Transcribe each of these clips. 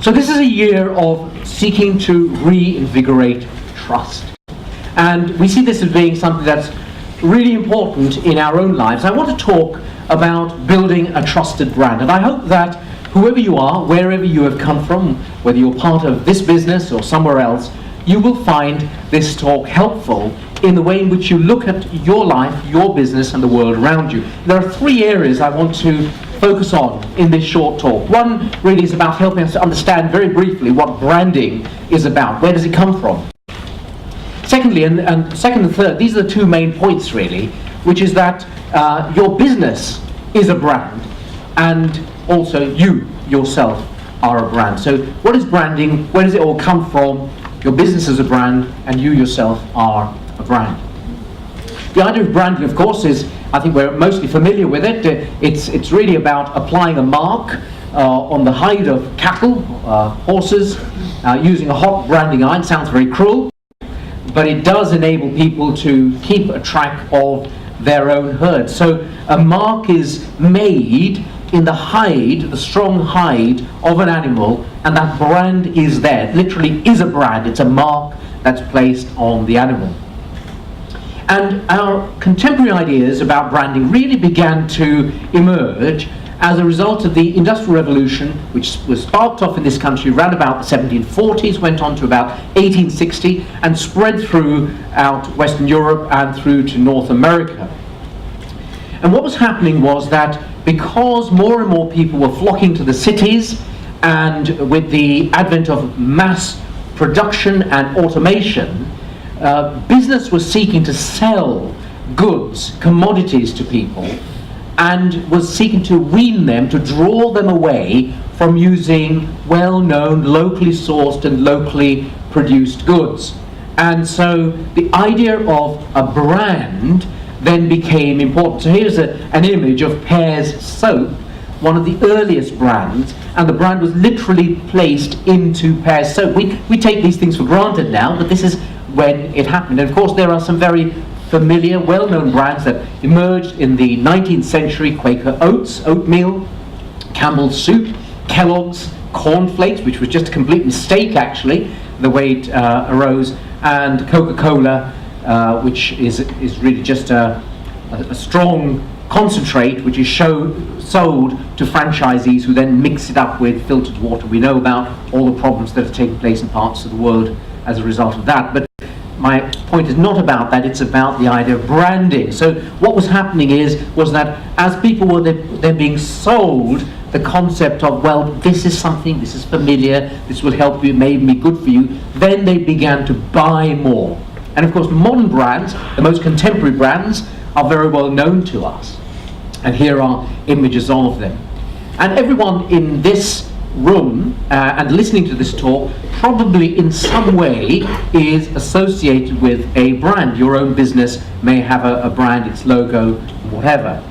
So this is a year of seeking to reinvigorate trust. And we see this as being something that's really important in our own lives. I want to talk about building a trusted brand. And I hope that whoever you are, wherever you have come from, whether you're part of this business or somewhere else, you will find this talk helpful in the way in which you look at your life, your business, and the world around you. There are three areas I want to focus on in this short talk. One really is about helping us to understand very briefly what branding is about. Where does it come from? Secondly, and second and third, these are the two main points really, which is that your business is a brand, and also you yourself are a brand. So what is branding? Where does it all come from? Your business is a brand, and you yourself are a brand. The idea of branding, of course, is, I think we're mostly familiar with it. It's really about applying a mark on the hide of cattle, horses, using a hot branding iron. Sounds very cruel, but it does enable people to keep a track of their own herd. So a mark is made in the hide, the strong hide of an animal, and that brand is there. It literally is a brand. It's a mark that's placed on the animal. And our contemporary ideas about branding really began to emerge as a result of the Industrial Revolution, which was sparked off in this country around about the 1740s, went on to about 1860, and spread throughout Western Europe and through to North America. And what was happening was that because more and more people were flocking to the cities, and with the advent of mass production and automation, business was seeking to sell goods, commodities to people, and was seeking to wean them, to draw them away from using well-known, locally sourced and locally produced goods. And so the idea of a brand then became important. So here's an image of Pear's soap, one of the earliest brands, and the brand was literally placed into Pear's soap. We take these things for granted now, but this is when it happened. And of course there are some very familiar, well-known brands that emerged in the 19th century: Quaker Oats, oatmeal, Campbell's soup, Kellogg's, cornflakes, which was just a complete mistake actually, the way it arose, and Coca-Cola, which is really just a strong concentrate which is sold to franchisees who then mix it up with filtered water. We know about all the problems that have taken place in parts of the world as a result of that. But my point is not about that, it's about the idea of branding. So what was happening was that as people were then being sold the concept of, well, this is something, this is familiar, this will help you, may be good for you, then they began to buy more. And of course modern brands, the most contemporary brands, are very well known to us. And here are images of them. And everyone in this room and listening to this talk probably in some way is associated with a brand. Your own business may have a brand, its logo, whatever.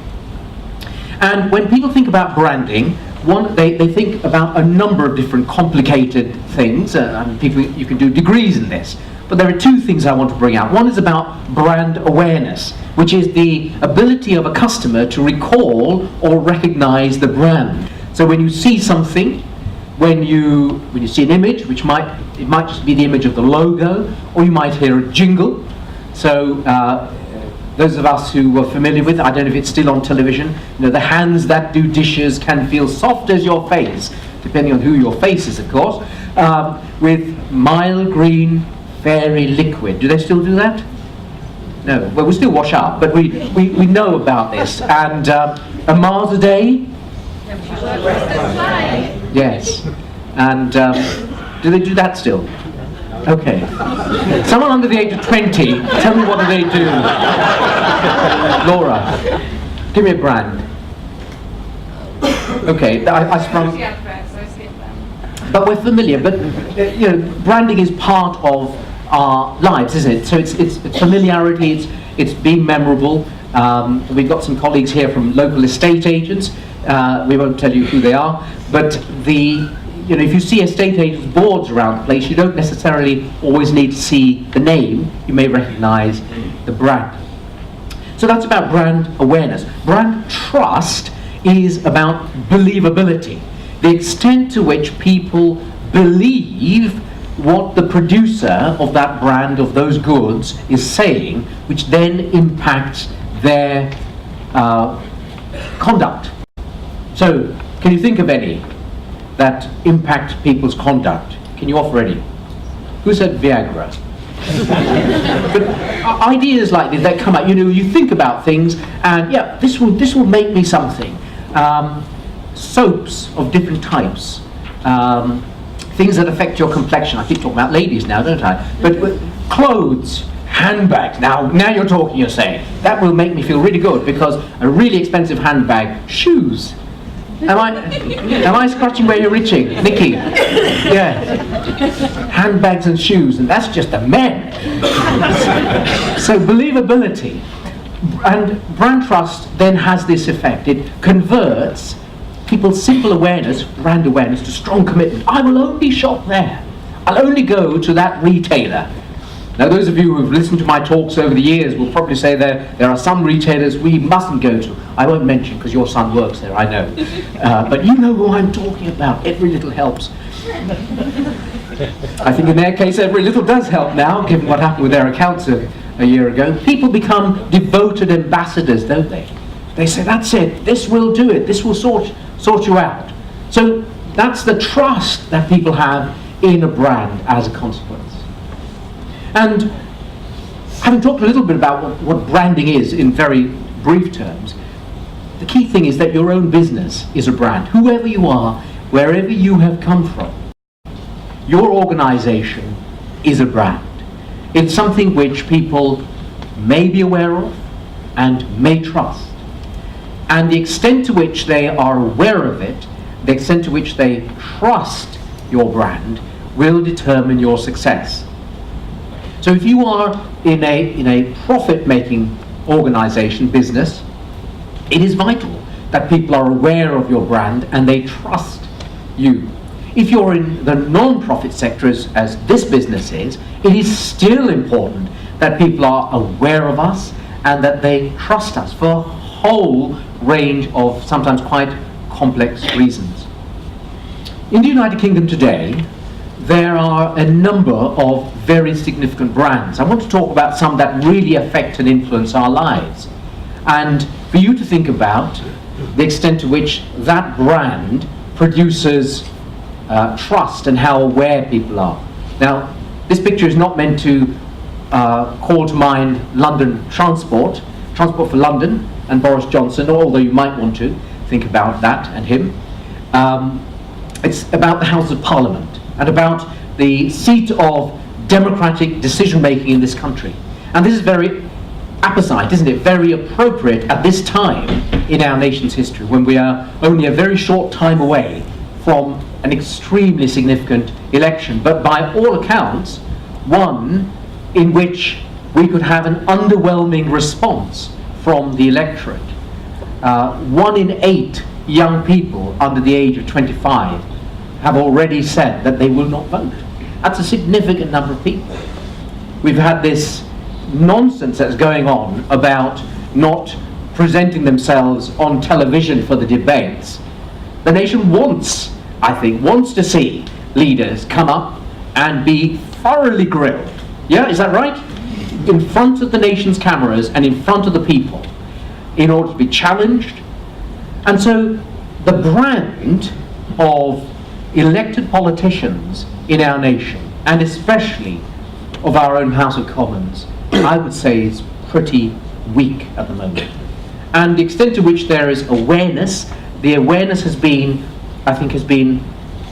And when people think about branding, they think about a number of different complicated things. And people, you can do degrees in this. But there are two things I want to bring out. One is about brand awareness, which is the ability of a customer to recall or recognize the brand. So when you see something, when you see an image, it might just be the image of the logo, or you might hear a jingle. So those of us who were familiar with, I don't know if it's still on television, the hands that do dishes can feel soft as your face, depending on who your face is, of course, with mild green fairy liquid. Do they still do that? No. Well, we still wash up, but we know about this. And a Mars a day? Yes. And do they do that still? Okay. Someone under the age of 20, tell me, what do they do? Laura, give me a brand. Okay, I sprung. But we're familiar. But branding is part of our lives, isn't it? So it's familiarity. It's being memorable. We've got some colleagues here from local estate agents. We won't tell you who they are, but if you see estate agents' boards around the place, you don't necessarily always need to see the name. You may recognize the brand. So that's about brand awareness. Brand trust is about believability, the extent to which people believe what the producer of that brand, of those goods, is saying, which then impacts their conduct. So, can you think of any that impact people's conduct? Can you offer any? Who said Viagra? But ideas like this that come out, you think about things, and yeah, this will make me something. Soaps of different types, things that affect your complexion. I keep talking about ladies now, don't I? But clothes, handbags. Now you're talking. You're saying that will make me feel really good because a really expensive handbag, shoes. Am I scratching where you're reaching, Nikki? Yeah. Handbags and shoes, and that's just the men. So believability and brand trust then has this effect. It converts people's simple awareness, brand awareness, to strong commitment. I will only shop there. I'll only go to that retailer. Now, those of you who've listened to my talks over the years will probably say there are some retailers we mustn't go to. I won't mention because your son works there, I know. But you know who I'm talking about. Every little helps. I think in their case, every little does help now, given what happened with their accounts a year ago. People become devoted ambassadors, don't they? They say, that's it, this will do it, this will sort you out. So that's the trust that people have in a brand as a consequence. And having talked a little bit about what branding is in very brief terms, the key thing is that your own business is a brand. Whoever you are, wherever you have come from, your organization is a brand. It's something which people may be aware of and may trust. And the extent to which they are aware of it, the extent to which they trust your brand, will determine your success. So if you are in a profit-making organization, business, it is vital that people are aware of your brand and they trust you. If you're in the non-profit sector, as this business is, it is still important that people are aware of us and that they trust us for a whole range of sometimes quite complex reasons. In the United Kingdom today, there are a number of very significant brands. I want to talk about some that really affect and influence our lives. And for you to think about the extent to which that brand produces trust and how aware people are. Now, this picture is not meant to call to mind London Transport for London and Boris Johnson, although you might want to think about that and him. It's about the House of Parliament and about the seat of democratic decision-making in this country. And this is very apposite, isn't it? Very appropriate at this time in our nation's history, when we are only a very short time away from an extremely significant election, but by all accounts, one in which we could have an underwhelming response from the electorate. 1 in 8 young people under the age of 25 have already said that they will not vote. That's a significant number of people. We've had this nonsense that's going on about not presenting themselves on television for the debates. The nation wants to see leaders come up and be thoroughly grilled. Yeah, is that right? In front of the nation's cameras and in front of the people, in order to be challenged. And so the brand of elected politicians in our nation, and especially of our own House of Commons, I would say is pretty weak at the moment. And the extent to which there is awareness, the awareness has been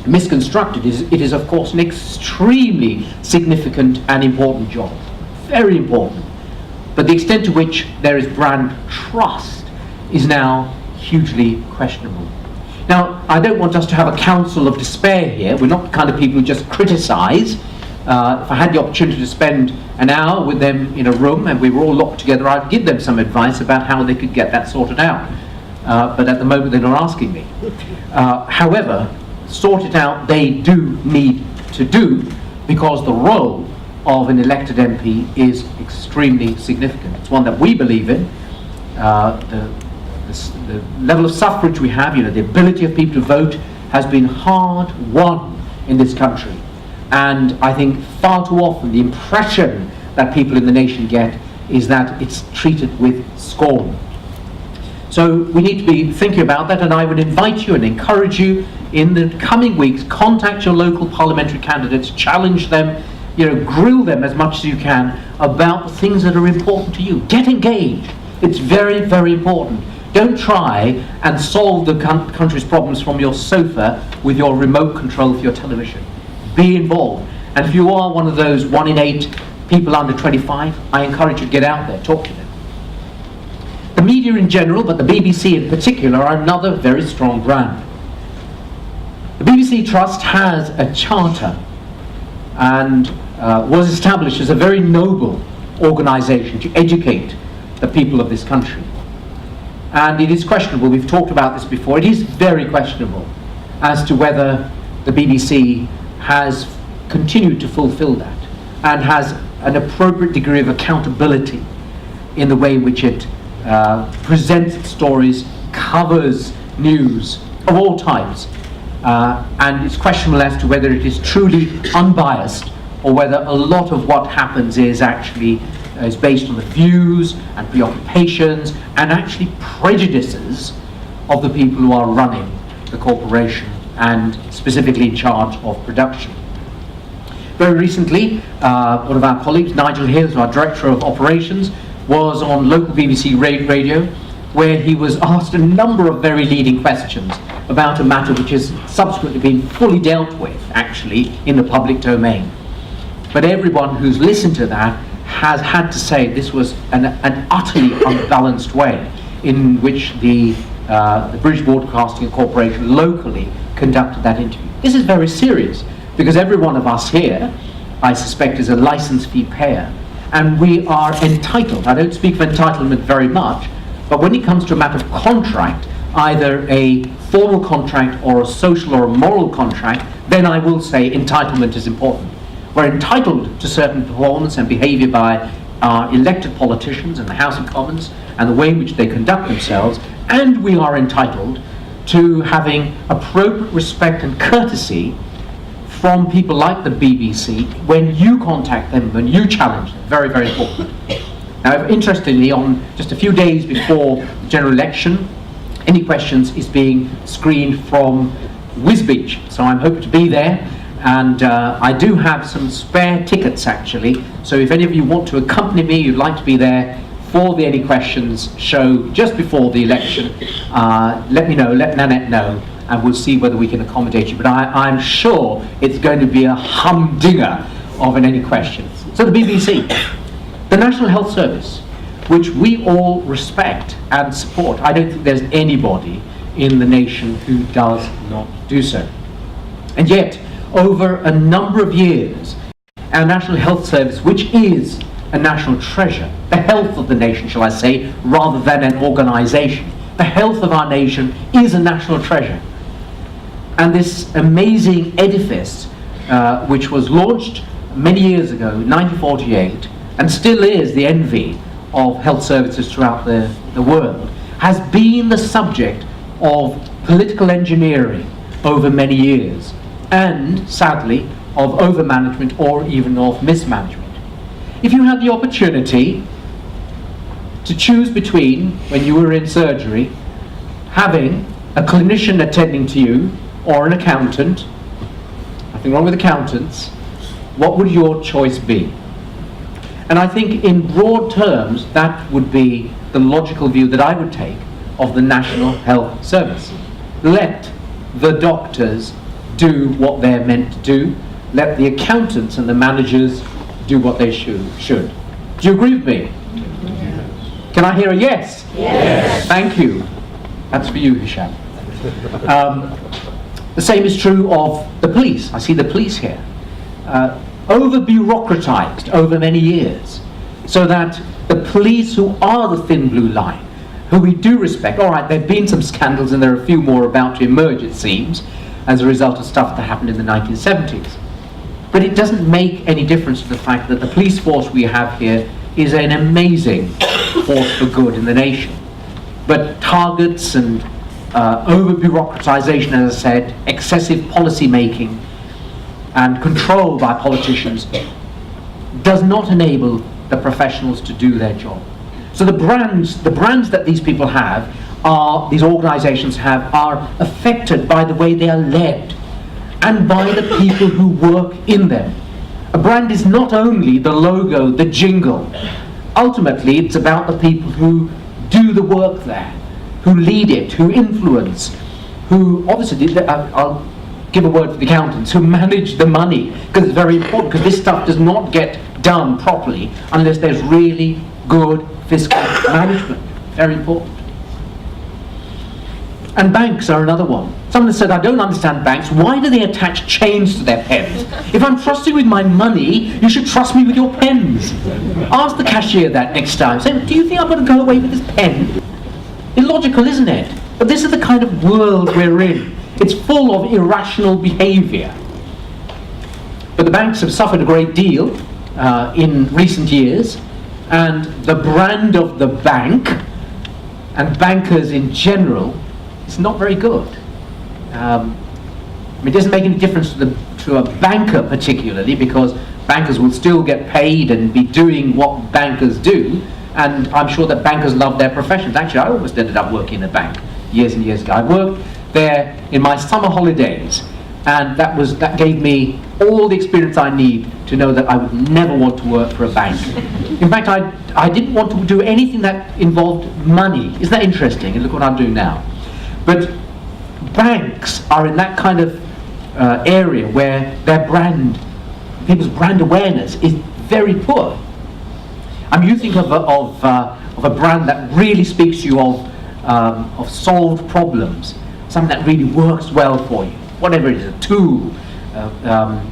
misconstructed. It is of course an extremely significant and important job, very important. But the extent to which there is brand trust is now hugely questionable. Now, I don't want us to have a council of despair here. We're not the kind of people who just criticise. If I had the opportunity to spend an hour with them in a room and we were all locked together, I'd give them some advice about how they could get that sorted out. But at the moment they're not asking me. However, sort it out they do need to do, because the role of an elected MP is extremely significant. It's one that we believe in. The level of suffrage we have, the ability of people to vote, has been hard won in this country. And I think far too often the impression that people in the nation get is that it's treated with scorn. So we need to be thinking about that, and I would invite you and encourage you in the coming weeks, contact your local parliamentary candidates, challenge them, grill them as much as you can about the things that are important to you. Get engaged. It's very, very important. Don't try and solve the country's problems from your sofa with your remote control for your television. Be involved. And if you are one of those 1 in 8 people under 25, I encourage you to get out there, talk to them. The media in general, but the BBC in particular, are another very strong brand. The BBC Trust has a charter and was established as a very noble organisation to educate the people of this country. And it is questionable, we've talked about this before, it is very questionable as to whether the BBC has continued to fulfil that and has an appropriate degree of accountability in the way in which it presents its stories, covers news of all types, and it's questionable as to whether it is truly unbiased or whether a lot of what happens is actually is based on the views and preoccupations and actually prejudices of the people who are running the corporation and specifically in charge of production. Very recently, one of our colleagues, Nigel Hills, our Director of Operations, was on local BBC radio, where he was asked a number of very leading questions about a matter which has subsequently been fully dealt with, actually, in the public domain. But everyone who's listened to that has had to say this was an utterly unbalanced way in which the British Broadcasting Corporation locally conducted that interview. This is very serious, because every one of us here, I suspect, is a license fee payer, and we are entitled. I don't speak of entitlement very much, but when it comes to a matter of contract, either a formal contract or a social or a moral contract, then I will say entitlement is important. We're entitled to certain performance and behaviour by our elected politicians in the House of Commons and the way in which they conduct themselves, and we are entitled to having appropriate respect and courtesy from people like the BBC when you contact them, when you challenge them. Very, very important. Now, interestingly, on just a few days before the general election, Any Questions is being screened from Wisbech, so I'm hoping to be there. And I do have some spare tickets, actually, so if any of you want to accompany me, you'd like to be there for the Any Questions show just before the election, let me know, let Nanette know, and we'll see whether we can accommodate you. But I'm sure it's going to be a humdinger of an Any Questions. So the BBC, the National Health Service, which we all respect and support. I don't think there's anybody in the nation who does not do so. And yet, over a number of years, our National Health Service, which is a national treasure, the health of the nation, shall I say, rather than an organisation, the health of our nation is a national treasure. And this amazing edifice, which was launched many years ago, 1948, and still is the envy of health services throughout the world, has been the subject of political engineering over many years, and sadly of overmanagement or even of mismanagement. If you had the opportunity to choose between, when you were in surgery, having a clinician attending to you or an accountant, nothing wrong with accountants, what would your choice be? And I think in broad terms that would be the logical view that I would take of the National Health Service. Let the doctors do what they're meant to do. Let the accountants and the managers do what they should. Do you agree with me? Yes. Can I hear a yes? Yes. Thank you. That's for you, Hisham. The same is true of the police. I see the police here. Over-bureaucratized over many years, so that the police, who are the thin blue line, who we do respect, all right, there have been some scandals and there are a few more about to emerge, it seems, as a result of stuff that happened in the 1970s. But it doesn't make any difference to the fact that the police force we have here is an amazing force for good in the nation. But targets and over-bureaucratization, as I said, excessive policy making, and control by politicians does not enable the professionals to do their job. So the brands that these people have, these organizations have, are affected by the way they are led and by the people who work in them. A brand is not only the logo, the jingle. Ultimately, it's about the people who do the work there, who lead it, who influence, who obviously, I'll give a word for the accountants, who manage the money, because it's very important, because this stuff does not get done properly unless there's really good fiscal management. Very important. And banks are another one. Someone said, I don't understand banks. Why do they attach chains to their pens? If I'm trusting with my money, you should trust me with your pens. Ask the cashier that next time. Say, do you think I'm going to go away with this pen? Illogical, isn't it? But this is the kind of world we're in. It's full of irrational behavior. But the banks have suffered a great deal in recent years, and the brand of the bank and bankers in general is not very good. It doesn't make any difference to a banker particularly, because bankers will still get paid and be doing what bankers do, and I'm sure that bankers love their professions. Actually, I almost ended up working in a bank years and years ago. I worked there in my summer holidays, and that gave me all the experience I need to know that I would never want to work for a bank. In fact, I didn't want to do anything that involved money. Isn't that interesting? And look what I'm doing now. But banks are in that kind of area where their people's brand awareness is very poor. I mean, you think of a brand that really speaks to you of solved problems, something that really works well for you, whatever it is, a tool,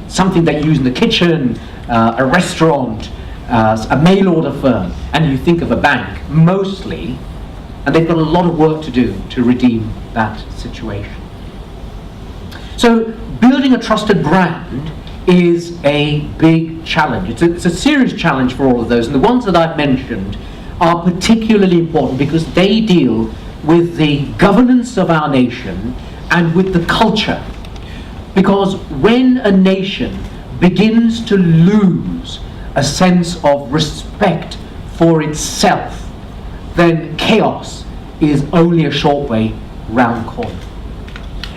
something that you use in the kitchen, a restaurant, a mail order firm, and you think of a bank mostly, and they've got a lot of work to do to redeem that situation. So building a trusted brand is a big challenge. It's a serious challenge for all of those, and the ones that I've mentioned are particularly important because they deal with the governance of our nation and with the culture. Because when a nation begins to lose a sense of respect for itself, then chaos is only a short way round the corner.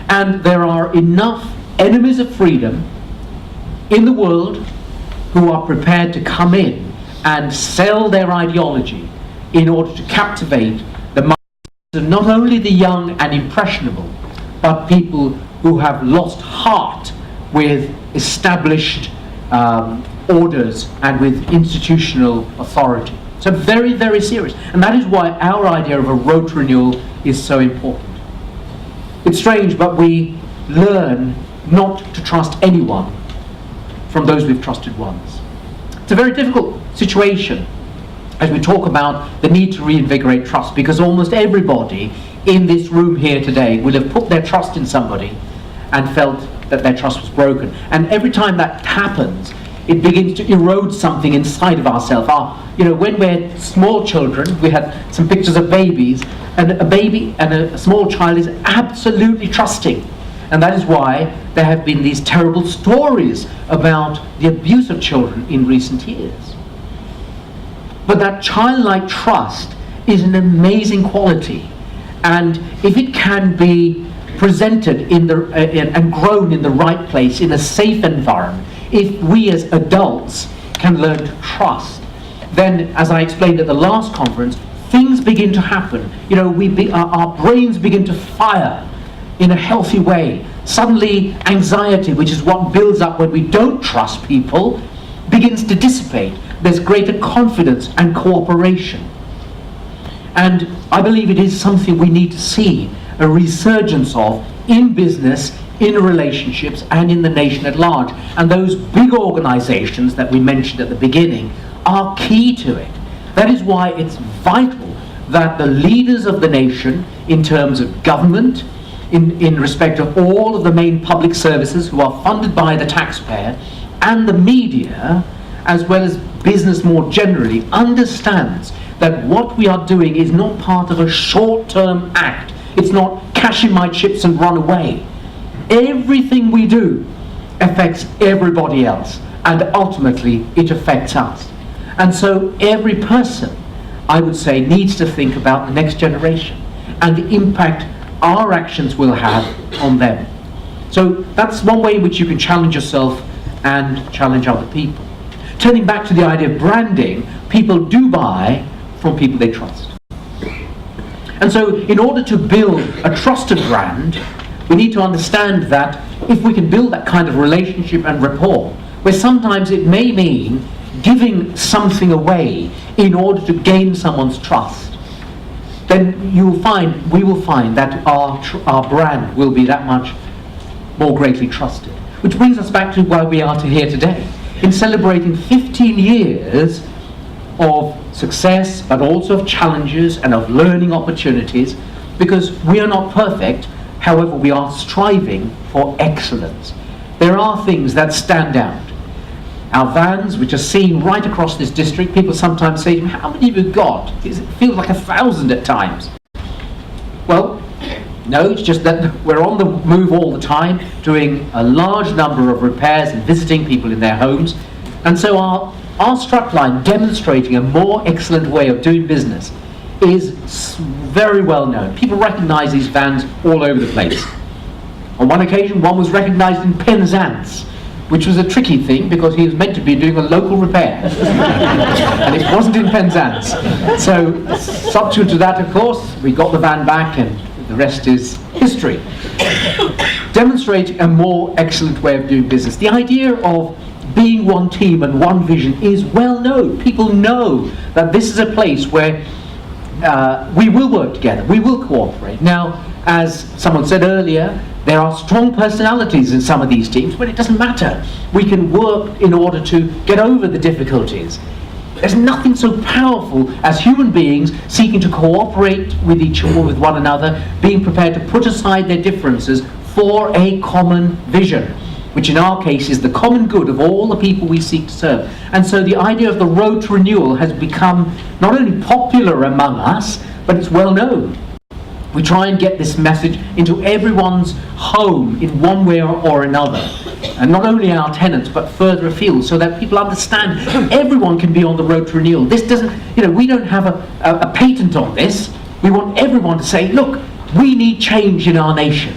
And there are enough enemies of freedom in the world who are prepared to come in and sell their ideology in order to captivate the minds of not only the young and impressionable, but people who have lost heart with established orders and with institutional authority. So very, very serious. And that is why our idea of a road to renewal is so important. It's strange, but we learn not to trust anyone from those we've trusted once. It's a very difficult situation as we talk about the need to reinvigorate trust, because almost everybody in this room here today will have put their trust in somebody and felt that their trust was broken. And every time that happens, it begins to erode something inside of ourselves. When we're small children, we had some pictures of babies, and a baby and a small child is absolutely trusting. And that is why there have been these terrible stories about the abuse of children in recent years. But that childlike trust is an amazing quality. And if it can be presented and grown in the right place, in a safe environment, if we as adults can learn to trust, then, as I explained at the last conference, things begin to happen. Our brains begin to fire in a healthy way. Suddenly, anxiety, which is what builds up when we don't trust people, begins to dissipate. There's greater confidence and cooperation. And I believe it is something we need to see a resurgence of in business, in relationships, and in the nation at large. And those big organizations that we mentioned at the beginning are key to it. That is why it's vital that the leaders of the nation, in terms of government, in respect of all of the main public services who are funded by the taxpayer, and the media, as well as business more generally, understands that what we are doing is not part of a short-term act. It's not cash in my chips and run away. Everything we do affects everybody else, and ultimately it affects us. And so every person, I would say, needs to think about the next generation and the impact our actions will have on them. So that's one way in which you can challenge yourself and challenge other people. Turning back to the idea of branding, people do buy from people they trust. And so in order to build a trusted brand, we need to understand that if we can build that kind of relationship and rapport, where sometimes it may mean giving something away in order to gain someone's trust, then we will find that our brand will be that much more greatly trusted. Which brings us back to why we are here today, in celebrating 15 years of success, but also of challenges and of learning opportunities, because we are not perfect, however we are striving for excellence. There are things that stand out. Our vans, which are seen right across this district, people sometimes say to me, how many have you got? It feels like 1,000 at times. Well, no, it's just that we're on the move all the time, doing a large number of repairs and visiting people in their homes. And so our strapline demonstrating a more excellent way of doing business is very well known. People recognize these vans all over the place. On one occasion, one was recognized in Penzance, which was a tricky thing because he was meant to be doing a local repair. And it wasn't in Penzance. So, subsequent to that, of course, we got the van back and the rest is history. Demonstrate a more excellent way of doing business. The idea of being one team and one vision is well known. People know that this is a place where we will work together, we will cooperate. Now, as someone said earlier, there are strong personalities in some of these teams, but it doesn't matter. We can work in order to get over the difficulties. There's nothing so powerful as human beings seeking to cooperate with each other, with one another, being prepared to put aside their differences for a common vision, which in our case is the common good of all the people we seek to serve. And so the idea of the road to renewal has become not only popular among us, but it's well known. We try and get this message into everyone's home in one way or another. And not only our tenants, but further afield, so that people understand everyone can be on the road to renewal. This doesn't, we don't have a patent on this. We want everyone to say, look, we need change in our nation.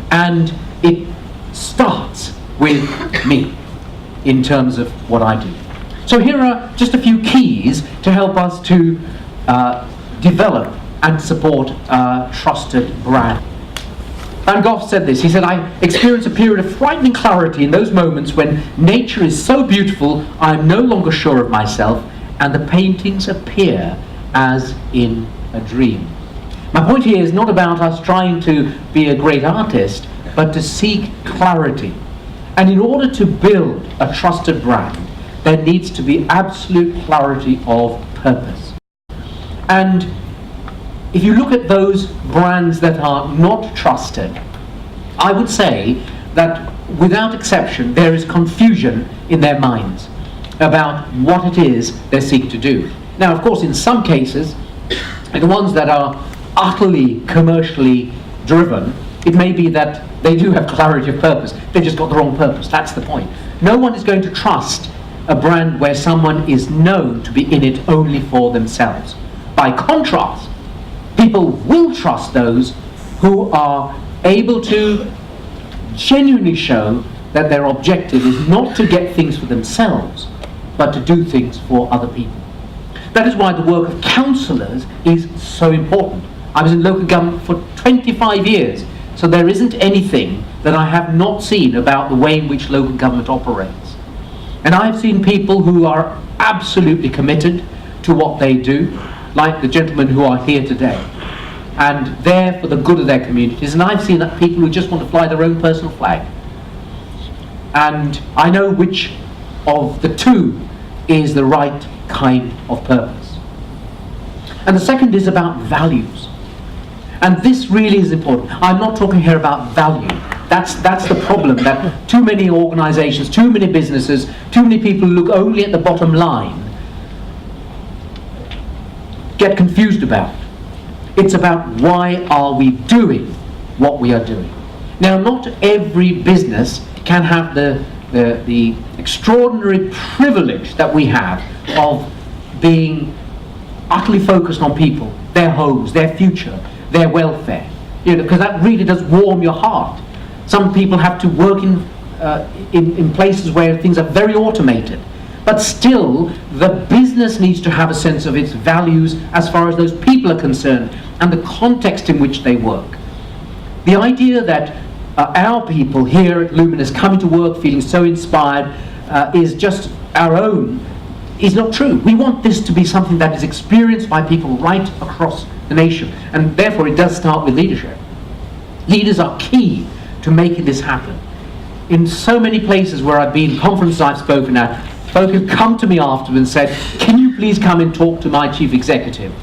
And it starts with me in terms of what I do. So here are just a few keys to help us to develop and support a trusted brand. Van Gogh said this. He said, I experience a period of frightening clarity in those moments when nature is so beautiful I am no longer sure of myself and the paintings appear as in a dream. My point here is not about us trying to be a great artist, but to seek clarity. And in order to build a trusted brand, there needs to be absolute clarity of purpose. And if you look at those brands that are not trusted, I would say that without exception there is confusion in their minds about what it is they seek to do. Now, of course, in some cases, in the ones that are utterly commercially driven, it may be that they do have clarity of purpose. They've just got the wrong purpose. That's the point. No one is going to trust a brand where someone is known to be in it only for themselves. By contrast, people will trust those who are able to genuinely show that their objective is not to get things for themselves, but to do things for other people. That is why the work of counsellors is so important. I was in local government for 25 years, so there isn't anything that I have not seen about the way in which local government operates. And I've seen people who are absolutely committed to what they do, like the gentlemen who are here today, and there for the good of their communities. And I've seen that people who just want to fly their own personal flag. And I know which of the two is the right kind of purpose. And the second is about values. And this really is important. I'm not talking here about value. That's the problem, that too many organizations, too many businesses, too many people who look only at the bottom line get confused about. It's about why are we doing what we are doing. Now, not every business can have the the extraordinary privilege that we have of being utterly focused on people, their homes, their future, their welfare. Because that really does warm your heart. Some people have to work in places where things are very automated. But still, the business needs to have a sense of its values as far as those people are concerned and the context in which they work. The idea that our people here at Luminous coming to work feeling so inspired is just our own is not true. We want this to be something that is experienced by people right across the nation, and therefore it does start with leadership. Leaders are key to making this happen. In so many places where I've been, conferences I've spoken at, folk have come to me afterwards and said, can you please come and talk to my chief executive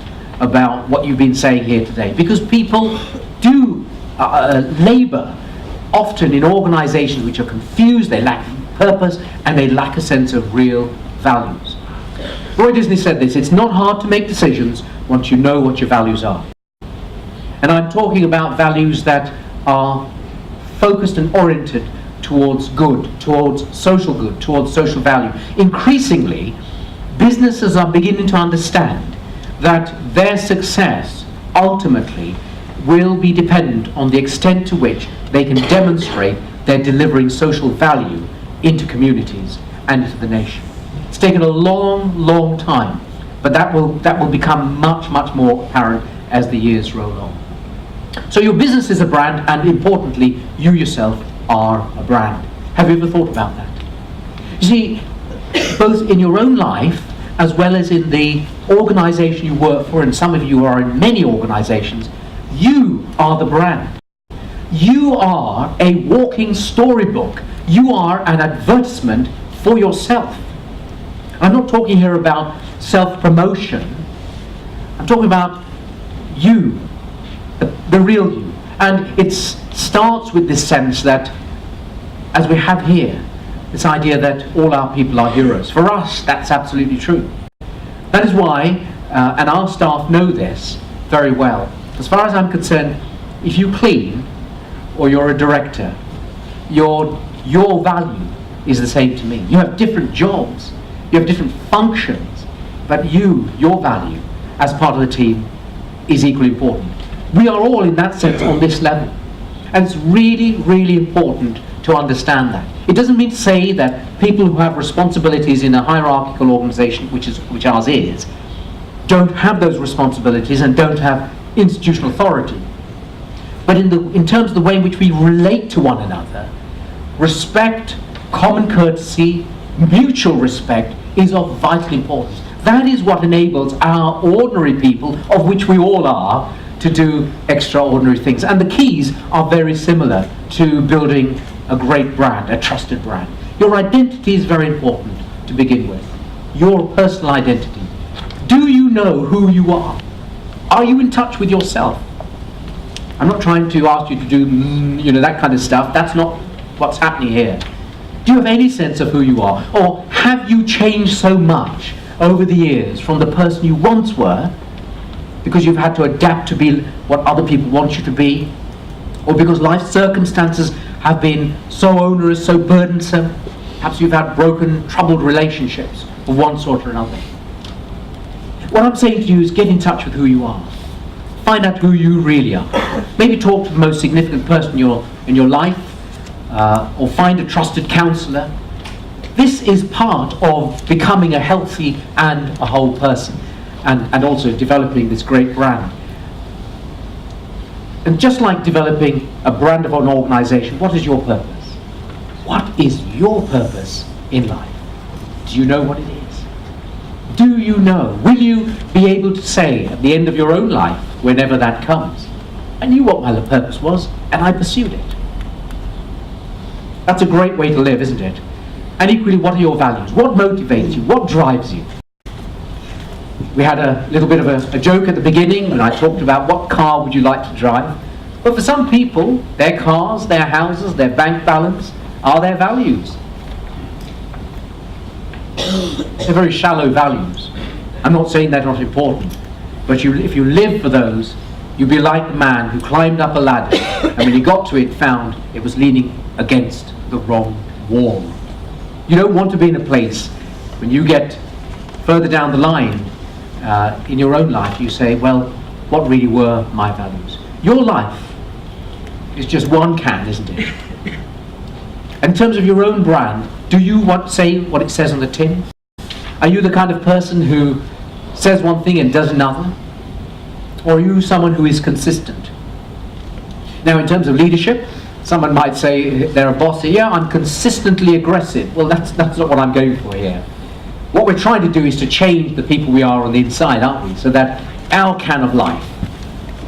about what you've been saying here today? Because people do labour often in organisations which are confused, they lack purpose, and they lack a sense of real values. Roy Disney said this: it's not hard to make decisions once you know what your values are. And I'm talking about values that are focused and oriented towards good, towards social good, towards social value. Increasingly, businesses are beginning to understand that their success ultimately will be dependent on the extent to which they can demonstrate they're delivering social value into communities and into the nation. It's taken a long, long time, but that will become much, much more apparent as the years roll on. So your business is a brand, and importantly, you yourself are a brand. Have you ever thought about that? You see, both in your own life as well as in the organisation you work for, and some of you are in many organisations, you are the brand. You are a walking storybook. You are an advertisement for yourself. I'm not talking here about self-promotion. I'm talking about you, the real you. And it starts with this sense that, as we have here, this idea that all our people are heroes. For us, that's absolutely true. That is why, and our staff know this very well, as far as I'm concerned, if you clean or you're a director, your value is the same to me. You have different jobs, you have different functions, but your value as part of the team is equally important. We are all in that sense on this level. And it's really, really important to understand that. It doesn't mean to say that people who have responsibilities in a hierarchical organisation, which ours is, don't have those responsibilities and don't have institutional authority. But in terms of the way in which we relate to one another, respect, common courtesy, mutual respect is of vital importance. That is what enables our ordinary people, of which we all are, to do extraordinary things. And the keys are very similar to building a great brand, a trusted brand. Your identity is very important to begin with. Your personal identity. Do you know who you are? Are you in touch with yourself? I'm not trying to ask you to do that kind of stuff. That's not what's happening here. Do you have any sense of who you are? Or have you changed so much over the years from the person you once were, because you've had to adapt to be what other people want you to be, or because life circumstances have been so onerous, so burdensome? Perhaps you've had broken, troubled relationships of one sort or another. What I'm saying to you is get in touch with who you are. Find out who you really are. Maybe talk to the most significant person in your life, or find a trusted counsellor. This is part of becoming a healthy and a whole person, and also developing this great brand. And just like developing a brand of an organisation, what is your purpose? What is your purpose in life? Do you know what it is? Do you know? Will you be able to say at the end of your own life, whenever that comes, I knew what my purpose was and I pursued it? That's a great way to live, isn't it? And equally, what are your values? What motivates you? What drives you? We had a little bit of a joke at the beginning when I talked about what car would you like to drive. But for some people, their cars, their houses, their bank balance are their values. They're very shallow values. I'm not saying they're not important, but if you live for those, you'll be like the man who climbed up a ladder and when he got to it found it was leaning against the wrong wall. You don't want to be in a place when you get further down the line in your own life, you say, well, what really were my values? Your life is just one can, isn't it? And in terms of your own brand, do you say what it says on the tin? Are you the kind of person who says one thing and does another? Or are you someone who is consistent? Now, in terms of leadership, someone might say they're a boss here, yeah, I'm consistently aggressive. Well, that's not what I'm going for here. What we're trying to do is to change the people we are on the inside, aren't we? So that our can of life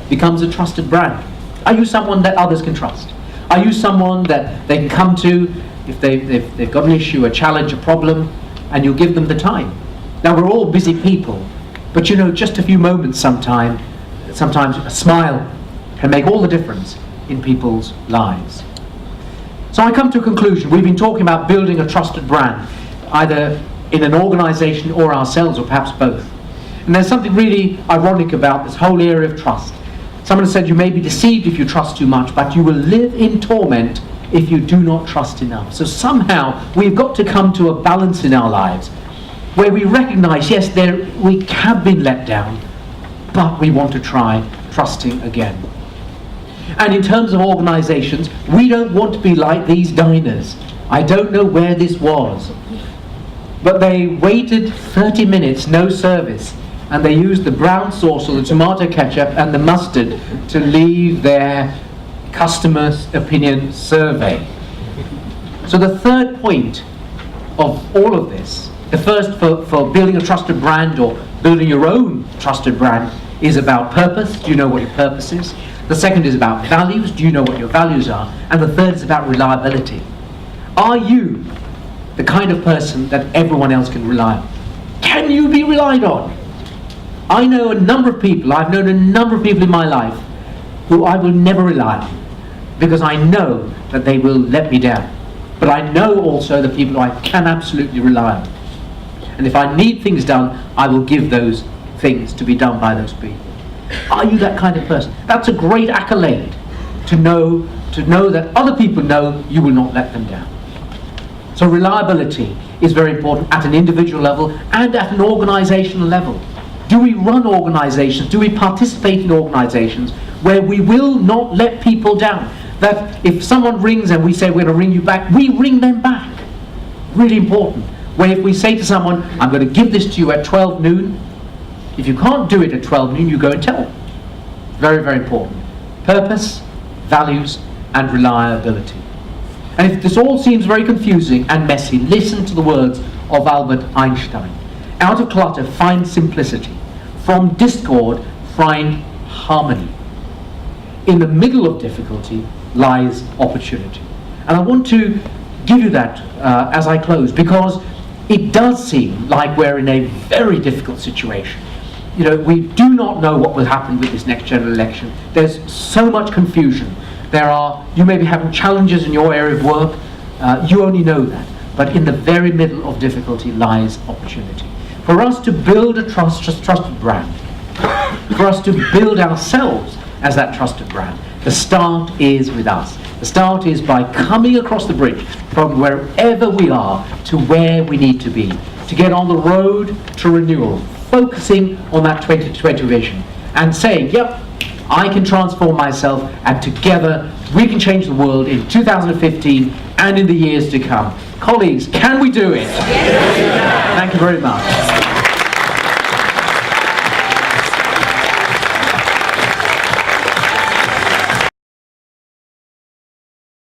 becomes a trusted brand. Are you someone that others can trust? Are you someone that they can come to if they've got an issue, a challenge, a problem, and you'll give them the time? Now, we're all busy people, but you know, just a few moments sometimes a smile can make all the difference in people's lives. So I come to a conclusion. We've been talking about building a trusted brand, either in an organization or ourselves, or perhaps both. And there's something really ironic about this whole area of trust. Someone said you may be deceived if you trust too much, but you will live in torment if you do not trust enough. So somehow we've got to come to a balance in our lives where we recognize, yes, we have been let down, but we want to try trusting again. And in terms of organizations, we don't want to be like these diners. I don't know where this was, but they waited 30 minutes, no service, and they used the brown sauce or the tomato ketchup and the mustard to leave their customer's opinion survey. So the third point of all of this, the first for building a trusted brand or building your own trusted brand, is about purpose. Do you know what your purpose is? The second is about values. Do you know what your values are? And the third is about reliability. Are you the kind of person that everyone else can rely on? Can you be relied on? I've known a number of people in my life who I will never rely on, because I know that they will let me down. But I know also the people I can absolutely rely on. And if I need things done, I will give those things to be done by those people. Are you that kind of person? That's a great accolade, to know that other people know you will not let them down. So reliability is very important at an individual level and at an organizational level. Do we run organizations? Do we participate in organizations where we will not let people down? That if someone rings and we say we're going to ring you back, we ring them back. Really important. Where if we say to someone, I'm going to give this to you at 12 noon, if you can't do it at 12 noon, you go and tell them. Very, very important. Purpose, values, and reliability. And if this all seems very confusing and messy, listen to the words of Albert Einstein. Out of clutter, find simplicity. From discord, find harmony. In the middle of difficulty lies opportunity. And I want to give you that as I close, because it does seem like we're in a very difficult situation. You know, we do not know what will happen with this next general election. There's so much confusion. You may be having challenges in your area of work. You only know that. But in the very middle of difficulty lies opportunity. For us to build a trusted brand, for us to build ourselves as that trusted brand, the start is with us. The start is by coming across the bridge from wherever we are to where we need to be, to get on the road to renewal, focusing on that 2020 vision and saying, yep, I can transform myself, and together we can change the world in 2015 and in the years to come. Colleagues, can we do it? Yes. Thank you very much.